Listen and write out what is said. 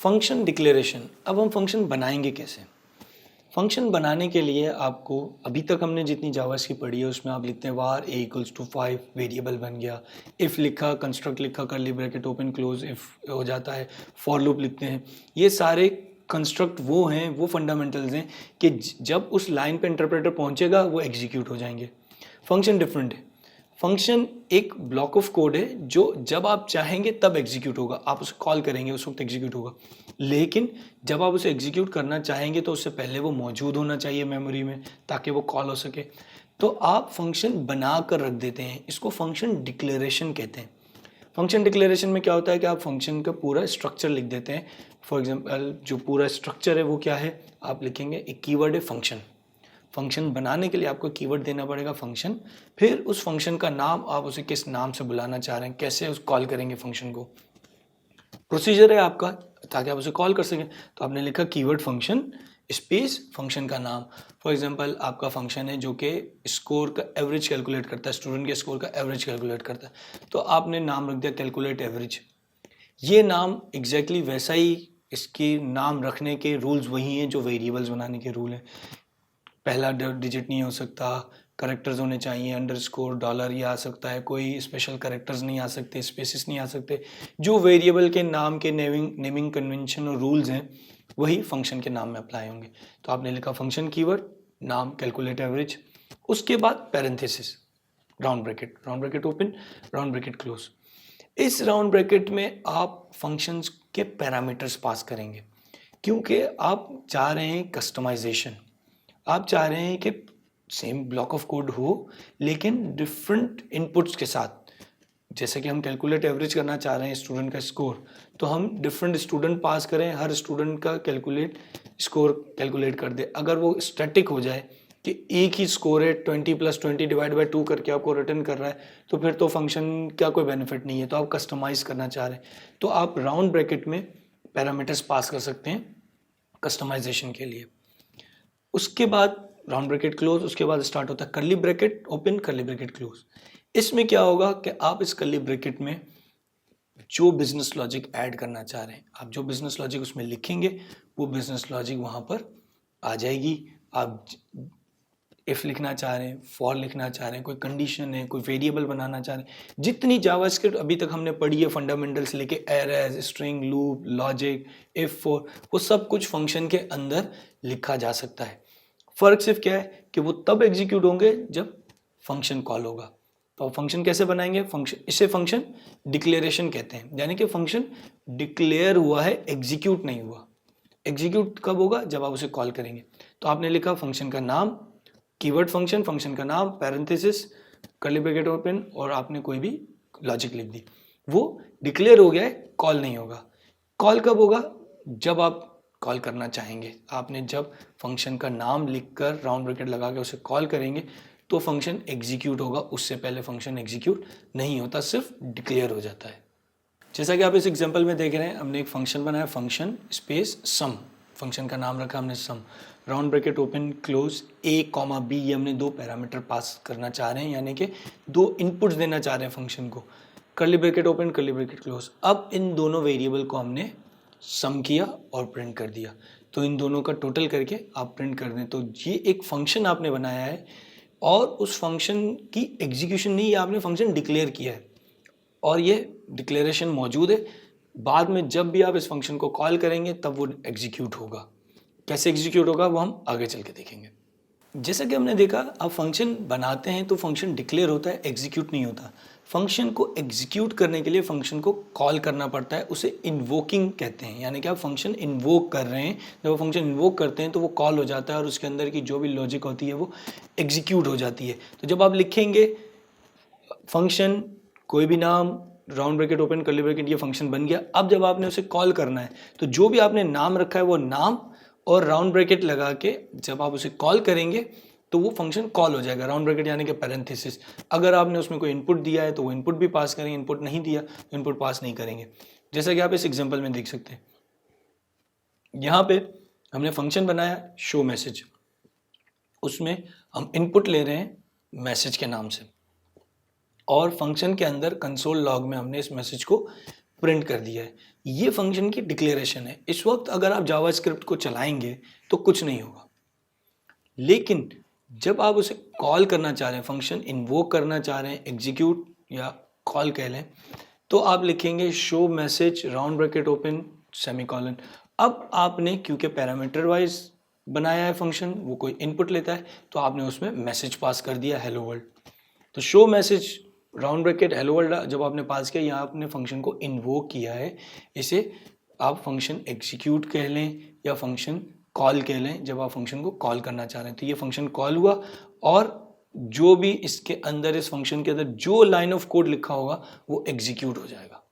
Function declaration. अब हम function बनाएंगे कैसे? फंक्शन बनाने के लिए आपको अभी तक हमने जितनी जावास्क्रिप्ट पढ़ी है उसमें आप लिखते हैं var a equals to 5 variable बन गया, इफ़ लिखा, कंस्ट्रक्ट लिखा, curly bracket open close if हो जाता है, फॉर लूप लिखते हैं। ये सारे कंस्ट्रक्ट वो हैं, वो फंडामेंटल्स हैं कि जब उस लाइन पे इंटरप्रेटर पहुंचेगा वो एग्जीक्यूट हो जाएंगे। फंक्शन डिफरेंट है। फंक्शन एक ब्लॉक ऑफ कोड है जो जब आप चाहेंगे तब एग्जीक्यूट होगा, आप उसे कॉल करेंगे उस वक्त एग्जीक्यूट होगा। लेकिन जब आप उसे एग्जीक्यूट करना चाहेंगे तो उससे पहले वो मौजूद होना चाहिए मेमोरी में ताकि वो कॉल हो सके। तो आप फंक्शन बना कर रख देते हैं, इसको फंक्शन डिक्लेरेशन कहते हैं। फंक्शन डिक्लेरेशन में क्या होता है कि आप फंक्शन का पूरा स्ट्रक्चर लिख देते हैं। फॉर एग्जांपल जो पूरा स्ट्रक्चर है वो क्या है, आप लिखेंगे एक कीवर्ड है फंक्शन। फंक्शन बनाने के लिए आपको कीवर्ड देना पड़ेगा फंक्शन, फिर उस फंक्शन का नाम, आप उसे किस नाम से बुलाना चाह रहे हैं, कैसे उस कॉल करेंगे फंक्शन को, प्रोसीजर है आपका ताकि आप उसे कॉल कर सकें। तो आपने लिखा कीवर्ड फंक्शन स्पेस फंक्शन का नाम। फॉर एग्जांपल आपका फंक्शन है जो कि स्कोर का एवरेज कैलकुलेट करता है, स्टूडेंट के स्कोर का एवरेज कैलकुलेट करता है, तो आपने नाम रख दिया कैलकुलेट एवरेज। ये नाम एग्जैक्टली वैसा ही, इसके नाम रखने के रूल्स वही हैं जो वेरिएबल्स बनाने के रूल हैं। पहला डिजिट नहीं हो सकता, करेक्टर्स होने चाहिए, अंडरस्कोर, डॉलर ये आ सकता है, कोई स्पेशल करेक्टर्स नहीं आ सकते, स्पेसिस नहीं आ सकते। जो वेरिएबल के नाम के नेमिंग कन्वेंशन और रूल्स हैं वही फंक्शन के नाम में अप्लाई होंगे। तो आपने लिखा फंक्शन कीवर्ड, नाम कैलकुलेट एवरेज, उसके बाद parenthesis, round bracket open, round bracket close. इस राउंड ब्रैकेट में आप फंक्शंस के पैरामीटर्स पास करेंगे क्योंकि आप चाह रहे हैं कस्टमाइजेशन। आप चाह रहे हैं कि सेम ब्लॉक ऑफ कोड हो लेकिन डिफरेंट इनपुट्स के साथ। जैसे कि हम कैलकुलेट एवरेज करना चाह रहे हैं स्टूडेंट का स्कोर, तो हम डिफरेंट स्टूडेंट पास करें, हर स्टूडेंट का कैलकुलेट स्कोर कैलकुलेट कर दे। अगर वो स्टैटिक हो जाए कि एक ही स्कोर है 20 + 20 डिवाइड बाई 2 करके आपको रिटर्न कर रहा है, तो फिर तो फंक्शन का कोई बेनिफिट नहीं है। तो आप कस्टमाइज करना चाह रहे हैं तो आप राउंड ब्रैकेट में पैरामीटर्स पास कर सकते हैं कस्टमाइजेशन के लिए। उसके बाद राउंड ब्रैकेट क्लोज, उसके बाद स्टार्ट होता है curly bracket open, curly bracket close. इसमें क्या होगा कि आप इस कर्ली ब्रैकेट में जो बिजनेस लॉजिक ऐड करना चाह रहे हैं, आप जो बिजनेस लॉजिक उसमें लिखेंगे वो बिजनेस लॉजिक वहाँ पर आ जाएगी। आप इफ लिखना चाह रहे हैं, फॉर लिखना चाह रहे हैं, कोई कंडीशन है, कोई वेरिएबल बनाना चाह रहे हैं, जितनी जावास्क्रिप्ट अभी तक हमने पढ़ी है फंडामेंटल से लेके arrays, string, loop, logic, if, for, वो सब कुछ फंक्शन के अंदर लिखा जा सकता है। फर्क सिर्फ क्या है कि वो तब एग्जीक्यूट होंगे जब फंक्शन कॉल होगा। तो फंक्शन कैसे बनाएंगे? फंक्शन, इसे फंक्शन डिक्लेरेशन कहते हैं, यानी कि फंक्शन डिक्लेयर हुआ है, एग्जीक्यूट नहीं हुआ। एग्जीक्यूट कब होगा? जब आप उसे कॉल करेंगे। तो आपने लिखा फंक्शन का नाम, कीवर्ड फंक्शन, फंक्शन का नाम, पैरेंथेसिस, कर्ली ब्रैकेट ओपन, और आपने कोई भी लॉजिक लिख दी। वो डिक्लेयर हो गया है, कॉल नहीं होगा। कॉल कब होगा? जब आप कॉल करना चाहेंगे। आपने जब फंक्शन का नाम लिखकर राउंड ब्रैकेट लगा के उसे कॉल करेंगे तो फंक्शन एग्जीक्यूट होगा, उससे पहले फंक्शन एग्जीक्यूट नहीं होता, सिर्फ डिक्लेयर हो जाता है। जैसा कि आप इस एग्जांपल में देख रहे हैं, हमने एक फंक्शन बनाया, फंक्शन स्पेस सम, फंक्शन का नाम रखा हमने sum, round bracket open close, a, b, ये हमने दो पैरामीटर पास करना चाह रहे हैं, यानी कि दो इनपुट्स देना चाह रहे हैं फंक्शन को, curly bracket open, curly bracket close. अब इन दोनों वेरिएबल को हमने सम किया और प्रिंट कर दिया, तो इन दोनों का टोटल करके आप प्रिंट कर दें। तो ये एक फंक्शन आपने बनाया है और उस फंक्शन की एग्जीक्यूशन नहीं, आपने फंक्शन डिक्लेयर किया है और ये डिक्लेरेशन मौजूद है। बाद में जब भी आप इस फंक्शन को कॉल करेंगे तब वो एग्जीक्यूट होगा। कैसे एग्जीक्यूट होगा वो हम आगे चल के देखेंगे। जैसा कि हमने देखा, आप फंक्शन बनाते हैं तो फंक्शन डिक्लेयर होता है, एग्जीक्यूट नहीं होता। फंक्शन को एग्जीक्यूट करने के लिए फंक्शन को कॉल करना पड़ता है, उसे इन्वोकिंग कहते हैं, यानी कि आप फंक्शन इन्वोक कर रहे हैं। जब फंक्शन इन्वोक करते हैं तो वो कॉल हो जाता है और उसके अंदर की जो भी लॉजिक होती है वो एग्जीक्यूट हो जाती है। तो जब आप लिखेंगे फंक्शन, कोई भी नाम, round bracket open, curly bracket, ये फंक्शन बन गया। अब जब आपने उसे कॉल करना है तो जो भी आपने नाम रखा है वो नाम और राउंड ब्रैकेट लगा के जब आप उसे कॉल करेंगे तो वो फंक्शन कॉल हो जाएगा। राउंड ब्रैकेट यानी कि पैरेंथेसिस। अगर आपने उसमें कोई इनपुट दिया है तो वो इनपुट भी पास करेंगे, इनपुट नहीं दिया तो इनपुट पास नहीं करेंगे। जैसा कि आप इस एग्जांपल में देख सकते हैं, यहाँ पे हमने फंक्शन बनाया शो मैसेज, उसमें हम इनपुट ले रहे हैं मैसेज के नाम से और फंक्शन के अंदर कंसोल लॉग में हमने इस मैसेज को प्रिंट कर दिया है। ये फंक्शन की डिक्लेरेशन है। इस वक्त अगर आप जावास्क्रिप्ट को चलाएंगे तो कुछ नहीं होगा, लेकिन जब आप उसे कॉल करना चाह रहे हैं, फंक्शन इन्वोक करना चाह रहे हैं, एग्जीक्यूट या कॉल कह लें, तो आप लिखेंगे show message round bracket open semicolon. अब आपने क्योंकि पैरामीटर वाइज बनाया है फंक्शन, वो कोई इनपुट लेता है, तो आपने उसमें मैसेज पास कर दिया हेलो वर्ल्ड। तो show message round bracket hello world जब आपने पास किया, यहाँ आपने फंक्शन को इन्वोक किया है। इसे आप फंक्शन एग्जीक्यूट कह लें या फंक्शन कॉल कह लें, जब आप फंक्शन को कॉल करना चाह रहे हैं। तो ये फंक्शन कॉल हुआ और जो भी इसके अंदर, इस फंक्शन के अंदर जो लाइन ऑफ कोड लिखा होगा वो एग्जीक्यूट हो जाएगा।